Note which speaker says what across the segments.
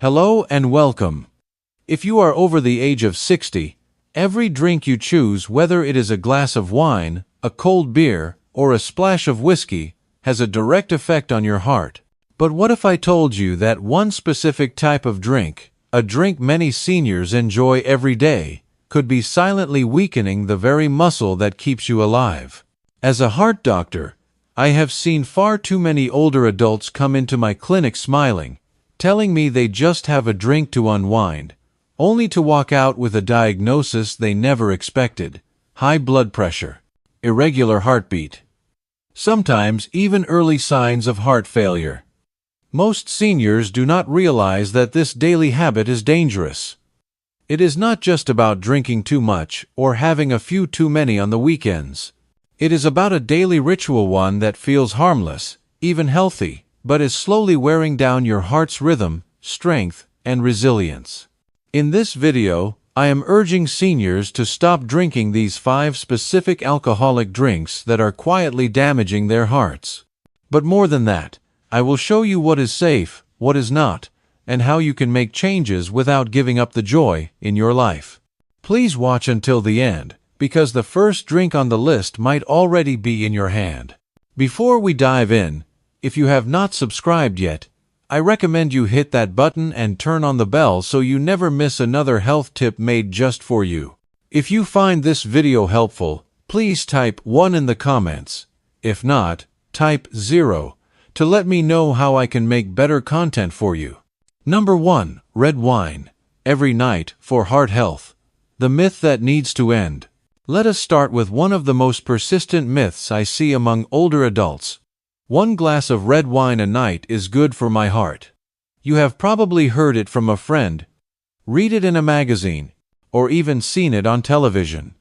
Speaker 1: Hello and welcome. If you are over the age of 60, every drink you choose, whether it is a glass of wine, a cold beer, or a splash of whiskey, has a direct effect on your heart. But what if I told you that one specific type of drink, a drink many seniors enjoy every day, could be silently weakening the very muscle that keeps you alive? As a heart doctor, I have seen far too many older adults come into my clinic smiling, telling me they just have a drink to unwind, only to walk out with a diagnosis they never expected: high blood pressure, irregular heartbeat, sometimes even early signs of heart failure. Most seniors do not realize that this daily habit is dangerous. It is not just about drinking too much or having a few too many on the weekends. It is about a daily ritual, one that feels harmless, even healthy, but is slowly wearing down your heart's rhythm, strength, and resilience. In this video, I am urging seniors to stop drinking these 5 specific alcoholic drinks that are quietly damaging their hearts. But more than that, I will show you what is safe, what is not, and how you can make changes without giving up the joy in your life. Please watch until the end, because the first drink on the list might already be in your hand. Before we dive in, if you have not subscribed yet, I recommend you hit that button and turn on the bell so you never miss another health tip made just for you. If you find this video helpful, please type 1 in the comments. If not, type 0 to let me know how I can make better content for you. Number 1. Red wine. Every night, for heart health. The myth that needs to end. Let us start with one of the most persistent myths I see among older adults. 1 glass of red wine a night is good for my heart. You have probably heard it from a friend, read it in a magazine, or even seen it on television.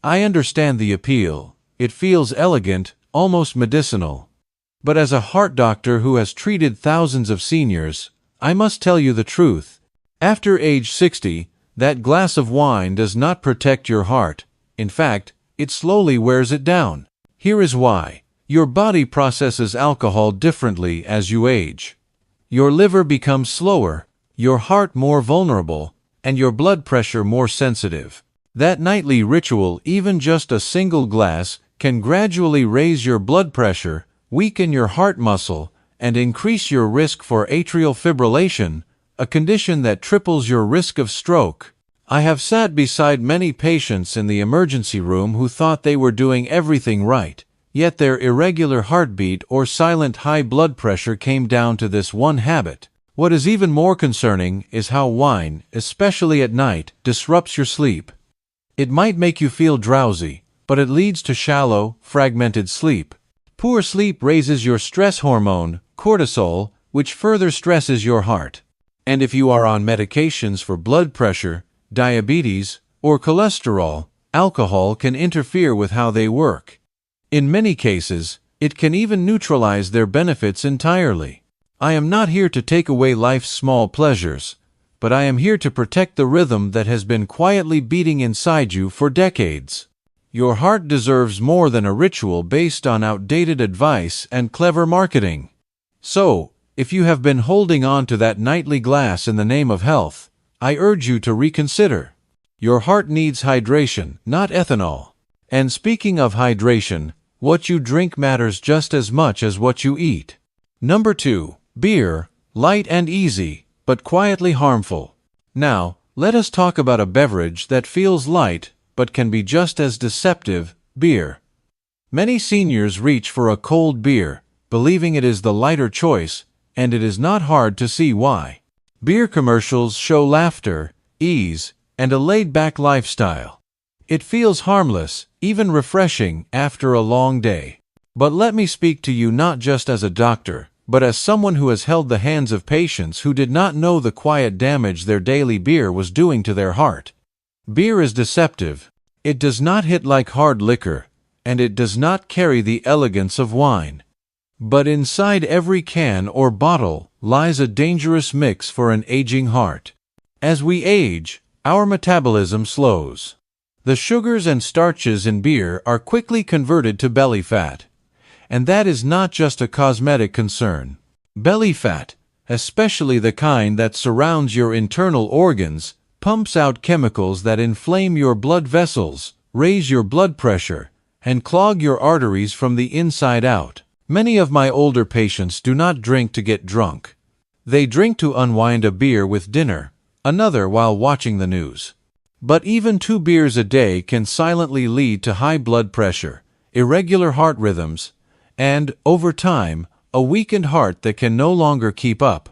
Speaker 1: I understand the appeal. It feels elegant, almost medicinal. But as a heart doctor who has treated thousands of seniors, I must tell you the truth. After age 60, that glass of wine does not protect your heart. In fact, it slowly wears it down. Here is why. Your body processes alcohol differently as you age. Your liver becomes slower, your heart more vulnerable, and your blood pressure more sensitive. That nightly ritual, even just a single glass, can gradually raise your blood pressure, weaken your heart muscle, and increase your risk for atrial fibrillation, a condition that triples your risk of stroke. I have sat beside many patients in the emergency room who thought they were doing everything right. Yet their irregular heartbeat or silent high blood pressure came down to this one habit. What is even more concerning is how wine, especially at night, disrupts your sleep. It might make you feel drowsy, but it leads to shallow, fragmented sleep. Poor sleep raises your stress hormone, cortisol, which further stresses your heart. And if you are on medications for blood pressure, diabetes, or cholesterol, alcohol can interfere with how they work. In many cases, it can even neutralize their benefits entirely. I am not here to take away life's small pleasures, but I am here to protect the rhythm that has been quietly beating inside you for decades. Your heart deserves more than a ritual based on outdated advice and clever marketing. So, if you have been holding on to that nightly glass in the name of health, I urge you to reconsider. Your heart needs hydration, not ethanol. And speaking of hydration, what you drink matters just as much as what you eat. Number 2. Beer. Light and easy, but quietly harmful. Now, let us talk about a beverage that feels light, but can be just as deceptive: beer. Many seniors reach for a cold beer, believing it is the lighter choice, and it is not hard to see why. Beer commercials show laughter, ease, and a laid-back lifestyle. It feels harmless, even refreshing, after a long day. But let me speak to you not just as a doctor, but as someone who has held the hands of patients who did not know the quiet damage their daily beer was doing to their heart. Beer is deceptive. It does not hit like hard liquor, and it does not carry the elegance of wine. But inside every can or bottle lies a dangerous mix for an aging heart. As we age, our metabolism slows. The sugars and starches in beer are quickly converted to belly fat. And that is not just a cosmetic concern. Belly fat, especially the kind that surrounds your internal organs, pumps out chemicals that inflame your blood vessels, raise your blood pressure, and clog your arteries from the inside out. Many of my older patients do not drink to get drunk. They drink to unwind, a beer with dinner, another while watching the news. But even 2 beers a day can silently lead to high blood pressure, irregular heart rhythms, and, over time, a weakened heart that can no longer keep up.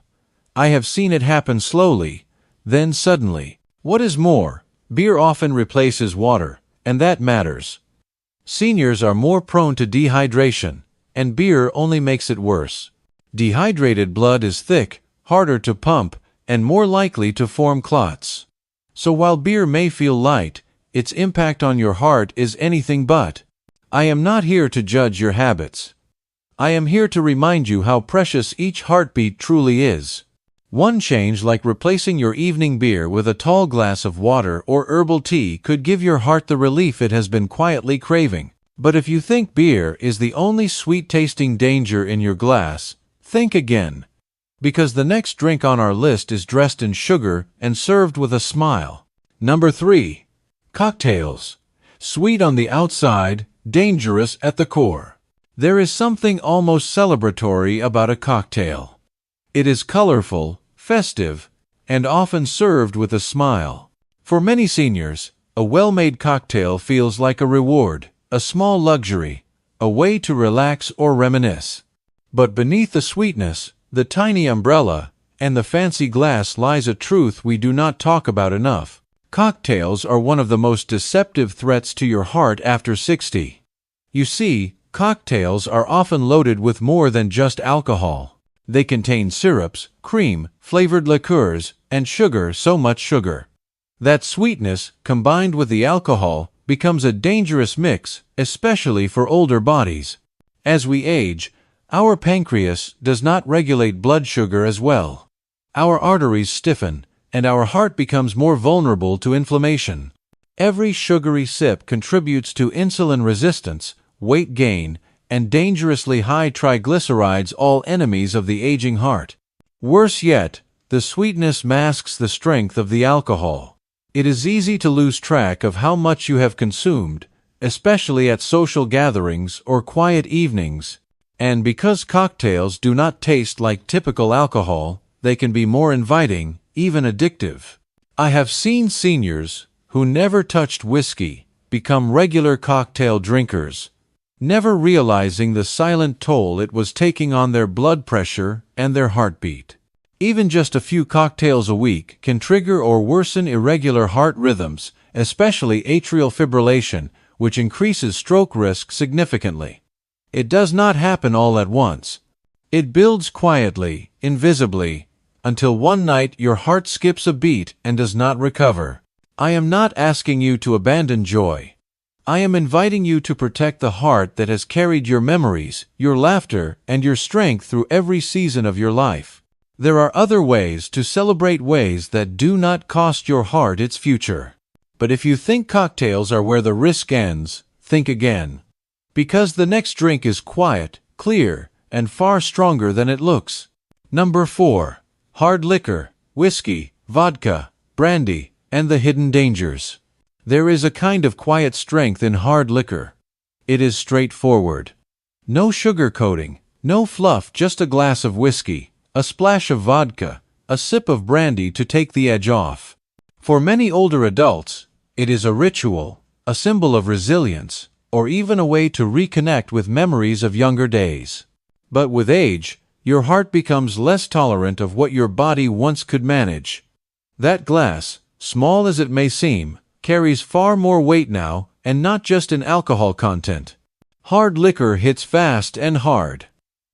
Speaker 1: I have seen it happen slowly, then suddenly. What is more, beer often replaces water, and that matters. Seniors are more prone to dehydration, and beer only makes it worse. Dehydrated blood is thick, harder to pump, and more likely to form clots. So while beer may feel light, its impact on your heart is anything but. I am not here to judge your habits. I am here to remind you how precious each heartbeat truly is. One change, like replacing your evening beer with a tall glass of water or herbal tea, could give your heart the relief it has been quietly craving. But if you think beer is the only sweet-tasting danger in your glass, think again. Because the next drink on our list is dressed in sugar and served with a smile. Number 3. Cocktails. Sweet on the outside, dangerous at the core. There is something almost celebratory about a cocktail. It is colorful, festive, and often served with a smile. For many seniors, a well-made cocktail feels like a reward, a small luxury, a way to relax or reminisce. But beneath the sweetness, the tiny umbrella, and the fancy glass lies a truth we do not talk about enough. Cocktails are one of the most deceptive threats to your heart after 60. You see, cocktails are often loaded with more than just alcohol. They contain syrups, cream, flavored liqueurs, and sugar, so much sugar. That sweetness, combined with the alcohol, becomes a dangerous mix, especially for older bodies. As we age, our pancreas does not regulate blood sugar as well. Our arteries stiffen, and our heart becomes more vulnerable to inflammation. Every sugary sip contributes to insulin resistance, weight gain, and dangerously high triglycerides, all enemies of the aging heart. Worse yet, the sweetness masks the strength of the alcohol. It is easy to lose track of how much you have consumed, especially at social gatherings or quiet evenings. And because cocktails do not taste like typical alcohol, they can be more inviting, even addictive. I have seen seniors who never touched whiskey become regular cocktail drinkers, never realizing the silent toll it was taking on their blood pressure and their heartbeat. Even just a few cocktails a week can trigger or worsen irregular heart rhythms, especially atrial fibrillation, which increases stroke risk significantly. It does not happen all at once. It builds quietly, invisibly, until one night your heart skips a beat and does not recover. I am not asking you to abandon joy. I am inviting you to protect the heart that has carried your memories, your laughter, and your strength through every season of your life. There are other ways to celebrate, ways that do not cost your heart its future. But if you think cocktails are where the risk ends, think again. Because the next drink is quiet, clear, and far stronger than it looks. Number 4. Hard liquor, whiskey, vodka, brandy, and the hidden dangers. There is a kind of quiet strength in hard liquor. It is straightforward. No sugar coating, no fluff, just a glass of whiskey, a splash of vodka, a sip of brandy to take the edge off. For many older adults, it is a ritual, a symbol of resilience, or even a way to reconnect with memories of younger days. But with age, your heart becomes less tolerant of what your body once could manage. That glass, small as it may seem, carries far more weight now, and not just in alcohol content. Hard liquor hits fast and hard.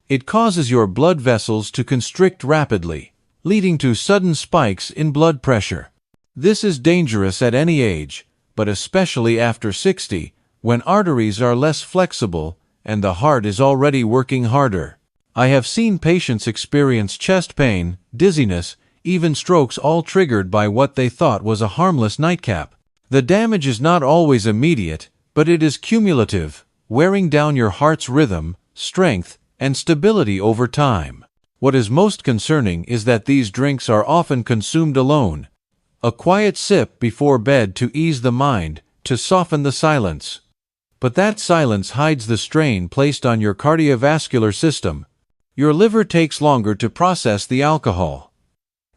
Speaker 1: It causes your blood vessels to constrict rapidly, leading to sudden spikes in blood pressure. This is dangerous at any age, but especially after 60, when arteries are less flexible and the heart is already working harder. I have seen patients experience chest pain, dizziness, even strokes, all triggered by what they thought was a harmless nightcap. The damage is not always immediate, but it is cumulative, wearing down your heart's rhythm, strength, and stability over time. What is most concerning is that these drinks are often consumed alone. A quiet sip before bed to ease the mind, to soften the silence. But that silence hides the strain placed on your cardiovascular system. Your liver takes longer to process the alcohol.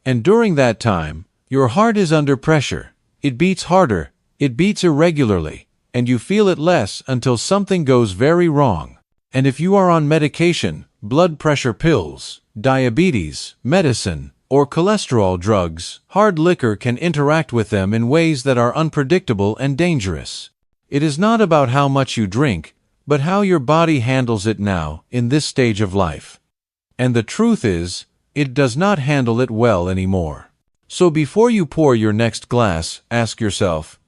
Speaker 1: And during that time, your heart is under pressure. It beats harder, it beats irregularly, and you feel it less until something goes very wrong. And if you are on medication, blood pressure pills, diabetes, medicine, or cholesterol drugs, hard liquor can interact with them in ways that are unpredictable and dangerous. It is not about how much you drink, but how your body handles it now, in this stage of life. And the truth is, it does not handle it well anymore. So before you pour your next glass, ask yourself,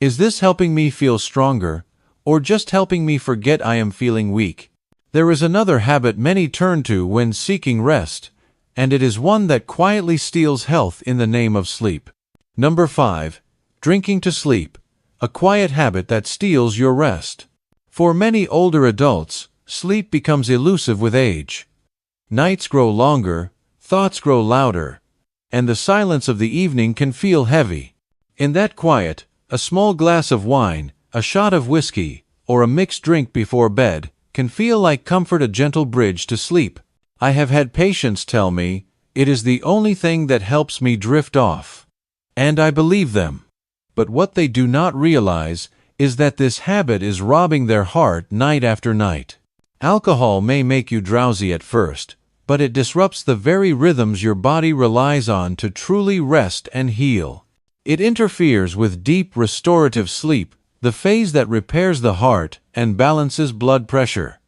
Speaker 1: is this helping me feel stronger, or just helping me forget I am feeling weak? There is another habit many turn to when seeking rest, and it is one that quietly steals health in the name of sleep. Number 5. Drinking to sleep. A quiet habit that steals your rest. For many older adults, sleep becomes elusive with age. Nights grow longer, thoughts grow louder, and the silence of the evening can feel heavy. In that quiet, a small glass of wine, a shot of whiskey, or a mixed drink before bed can feel like comfort, a gentle bridge to sleep. I have had patients tell me, it is the only thing that helps me drift off. And I believe them. But what they do not realize is that this habit is robbing their heart night after night. Alcohol may make you drowsy at first, but it disrupts the very rhythms your body relies on to truly rest and heal. It interferes with deep restorative sleep, the phase that repairs the heart and balances blood pressure.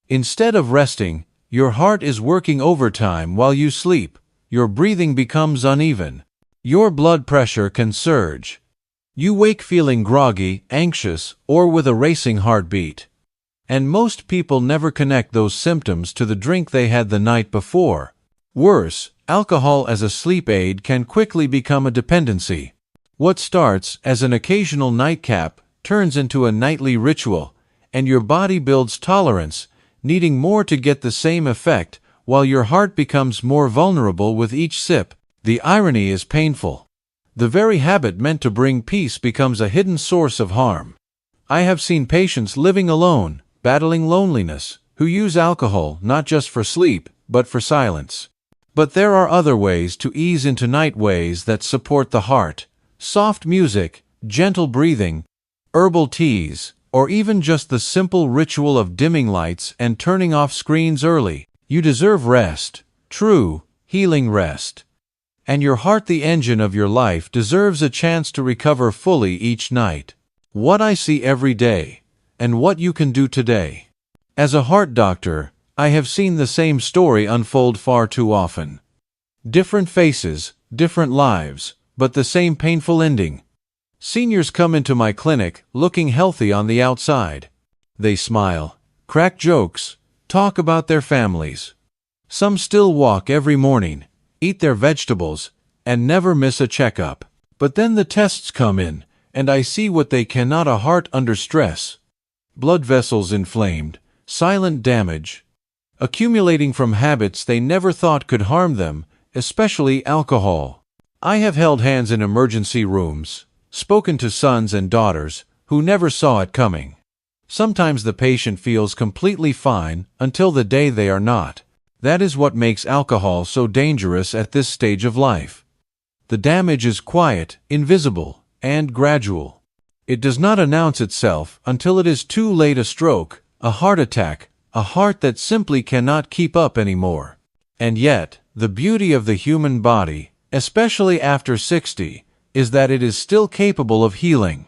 Speaker 1: Instead of resting, your heart is working overtime while you sleep. Your breathing becomes uneven. Your blood pressure can surge. You wake feeling groggy, anxious, or with a racing heartbeat. And most people never connect those symptoms to the drink they had the night before. Worse, alcohol as a sleep aid can quickly become a dependency. What starts as an occasional nightcap turns into a nightly ritual, and your body builds tolerance, needing more to get the same effect, while your heart becomes more vulnerable with each sip. The irony is painful. The very habit meant to bring peace becomes a hidden source of harm. I have seen patients living alone, battling loneliness, who use alcohol not just for sleep, but for silence. But there are other ways to ease into night, ways that support the heart. Soft music, gentle breathing, herbal teas, or even just the simple ritual of dimming lights and turning off screens early. You deserve rest, true, healing rest. And your heart, the engine of your life, deserves a chance to recover fully each night. What I see every day, and what you can do today. As a heart doctor, I have seen the same story unfold far too often. Different faces, different lives, but the same painful ending. Seniors come into my clinic looking healthy on the outside. They smile, crack jokes, talk about their families. Some still walk every morning, eat their vegetables, and never miss a checkup. But then the tests come in, and I see what they cannot: a heart under stress, blood vessels inflamed, silent damage, accumulating from habits they never thought could harm them, especially alcohol. I have held hands in emergency rooms, spoken to sons and daughters who never saw it coming. Sometimes the patient feels completely fine until the day they are not. That is what makes alcohol so dangerous at this stage of life. The damage is quiet, invisible, and gradual. It does not announce itself until it is too late: a stroke, a heart attack, a heart that simply cannot keep up anymore. And yet, the beauty of the human body, especially after 60, is that it is still capable of healing.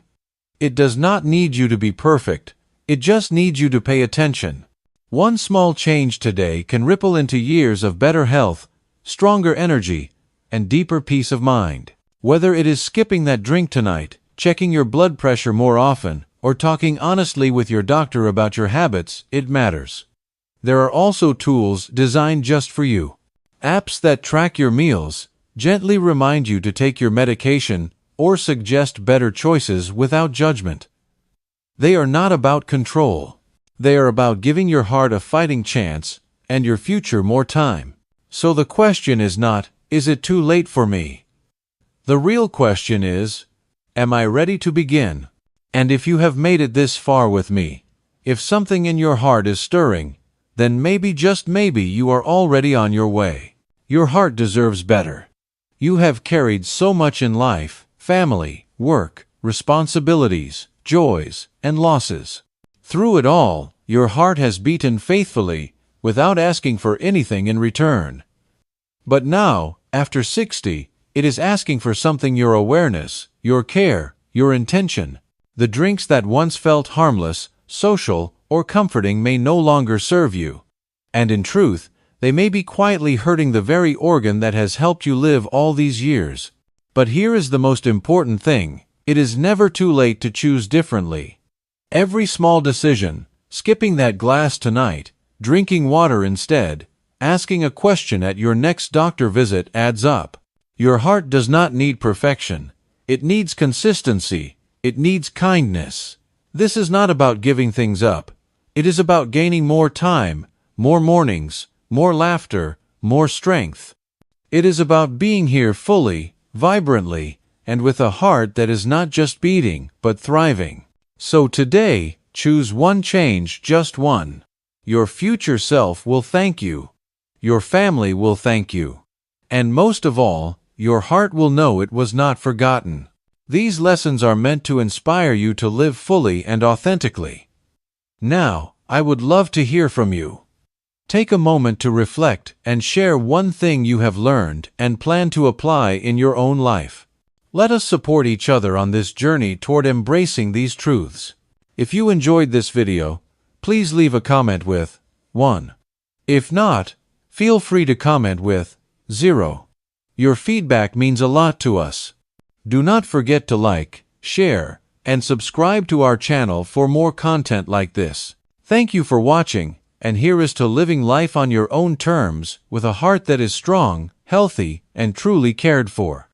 Speaker 1: It does not need you to be perfect, it just needs you to pay attention. One small change today can ripple into years of better health, stronger energy, and deeper peace of mind. Whether it is skipping that drink tonight, checking your blood pressure more often, or talking honestly with your doctor about your habits, it matters. There are also tools designed just for you. Apps that track your meals, gently remind you to take your medication, or suggest better choices without judgment. They are not about control. They are about giving your heart a fighting chance, and your future more time. So the question is not, is it too late for me? The real question is, am I ready to begin? And if you have made it this far with me, if something in your heart is stirring, then maybe, just maybe, you are already on your way. Your heart deserves better. You have carried so much in life: family, work, responsibilities, joys, and losses. Through it all, your heart has beaten faithfully, without asking for anything in return. But now, after 60, it is asking for something: your awareness, your care, your intention. The drinks that once felt harmless, social, or comforting may no longer serve you. And in truth, they may be quietly hurting the very organ that has helped you live all these years. But here is the most important thing: it is never too late to choose differently. Every small decision, skipping that glass tonight, drinking water instead, asking a question at your next doctor visit, adds up. Your heart does not need perfection. It needs consistency. It needs kindness. This is not about giving things up. It is about gaining more time, more mornings, more laughter, more strength. It is about being here fully, vibrantly, and with a heart that is not just beating, but thriving. So today, choose one change, just one. Your future self will thank you. Your family will thank you. And most of all, your heart will know it was not forgotten. These lessons are meant to inspire you to live fully and authentically. Now, I would love to hear from you. Take a moment to reflect and share one thing you have learned and plan to apply in your own life. Let us support each other on this journey toward embracing these truths. If you enjoyed this video, please leave a comment with 1. If not, feel free to comment with 0. Your feedback means a lot to us. Do not forget to like, share, and subscribe to our channel for more content like this. Thank you for watching, and here is to living life on your own terms with a heart that is strong, healthy, and truly cared for.